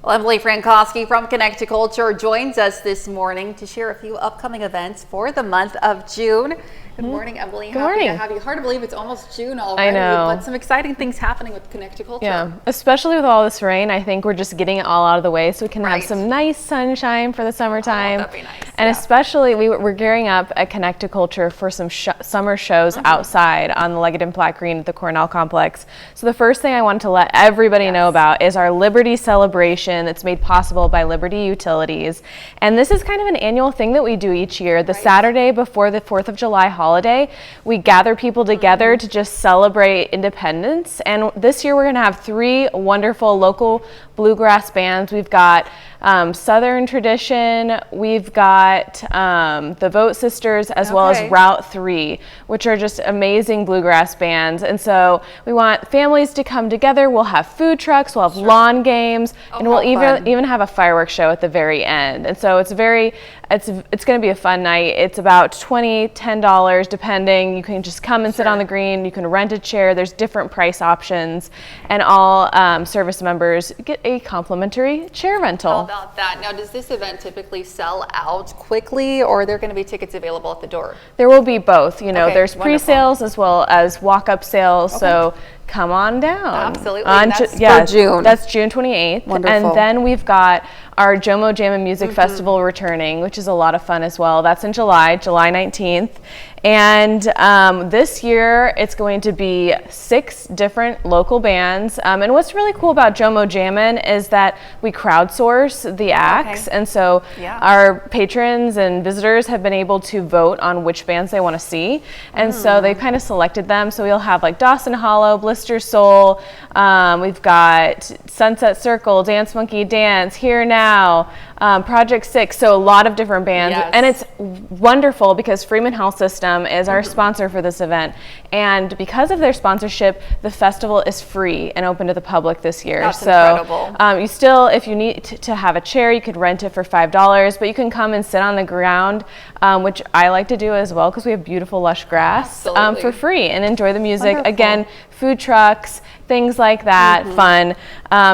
Well, Emily Frankoski from Connect to Culture joins us this morning to share a few upcoming events for the month of June. Good morning, Emily. Good morning. Happy to have you. Hard to believe it's almost June already. I know. But some exciting things happening with Connect to Culture. Yeah, especially with all this rain, I think we're just getting it all out of the way so we can have some nice sunshine for the summertime. Oh, that'd be nice. And especially we're gearing up at Connect to Culture for some summer shows outside on the Leggett and Platte Green at the Cornell complex. So the first thing I wanted to let everybody know about is our Liberty celebration that's made possible by Liberty Utilities. And this is kind of an annual thing that we do each year. The Saturday before the 4th of July holiday, we gather people together to just celebrate independence. And this year we're going to have 3 wonderful local bluegrass bands. We've got Southern Tradition, we've got the Vote Sisters, as well as Route 3, which are just amazing bluegrass bands. And so we want families to come together. We'll have food trucks, we'll have lawn games, and we'll even have a fireworks show at the very end. And so it's going to be a fun night. It's about $10 depending. You can just come and sit on the green. You can rent a chair. There's different price options, and all service members get a complimentary chair rental. How about that? Now, does this event typically sell out quickly, or are there going to be tickets available at the door? There will be both. You know, there's pre-sales as well as walk-up sales. So come on down. Absolutely. That's for June. That's June 28th. Wonderful. And then we've got our Jomo Jam and Music Festival returning, which is a lot of fun as well. That's in July 19th. And this year it's going to be 6 different local bands. And what's really cool about Jomo Jammin' is that we crowdsource the acts. And so our patrons and visitors have been able to vote on which bands they want to see. And so they kind of selected them. So we'll have like Dawson Hollow, Blister Soul. We've got Sunset Circle, Dance Monkey Dance, Here Now, Project 6. So a lot of different bands. And it's wonderful because Freeman Health System is our sponsor for this event, and because of their sponsorship, the festival is free and open to the public this year. That's incredible. You still, if you need to have a chair, you could rent it for $5, but you can come and sit on the ground, which I like to do as well because we have beautiful lush grass for free, and enjoy the music. Again, food trucks, things like that, fun.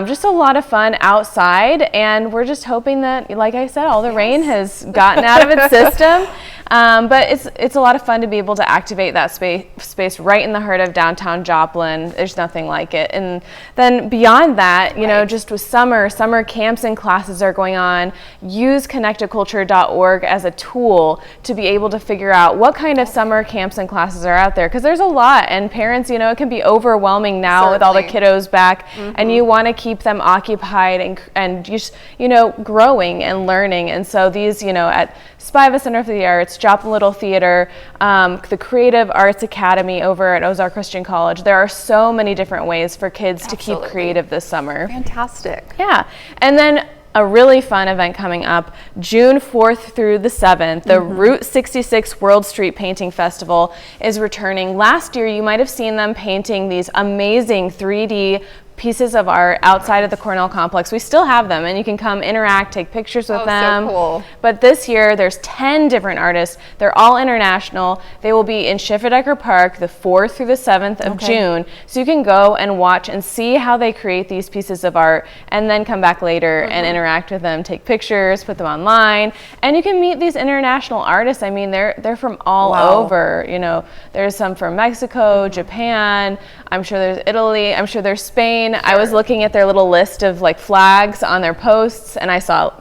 Just a lot of fun outside, and we're just hoping that, like I said, all the rain has gotten out of its system. But it's a lot of fun to be able to activate that space right in the heart of downtown Joplin. There's nothing like it. And then beyond that, you know, just with summer camps and classes are going on. Use connecttoculture.org as a tool to be able to figure out what kind of summer camps and classes are out there, because there's a lot, and parents, you know, it can be overwhelming now with all the kiddos back, and you want to keep them occupied and just, you know, growing and learning. And so these, you know, at Spiva Center for the Arts, Joplin Little Theater, the Creative Arts Academy over at Ozark Christian College. There are so many different ways for kids to keep creative this summer. Fantastic. Yeah. And then a really fun event coming up, June 4th through the 7th, the Route 66 World Street Painting Festival is returning. Last year, you might have seen them painting these amazing 3D pieces of art outside of the Cornell complex. We still have them, and you can come interact, take pictures with them. So cool. But this year there's 10 different artists. They're all international. They will be in Schifferdecker Park the 4th through the 7th of June. So you can go and watch and see how they create these pieces of art, and then come back later and interact with them, take pictures, put them online. And you can meet these international artists. I mean, they're from all over. You know, there's some from Mexico, Japan, I'm sure there's Italy, I'm sure there's Spain. I was looking at their little list of like flags on their posts, and I saw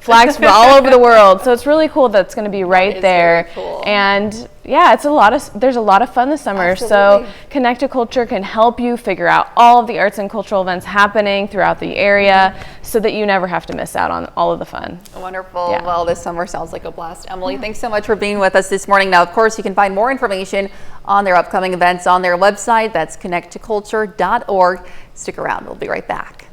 flags from all over the world. So it's really cool that it's going to be right there. Very cool. And yeah, there's a lot of fun this summer. So Connect to Culture can help you figure out all of the arts and cultural events happening throughout the area so that you never have to miss out on all of the fun. Wonderful. Yeah. Well, this summer sounds like a blast. Emily, thanks so much for being with us this morning. Now, of course, you can find more information on their upcoming events on their website. That's connecttoculture.org. Stick around. We'll be right back.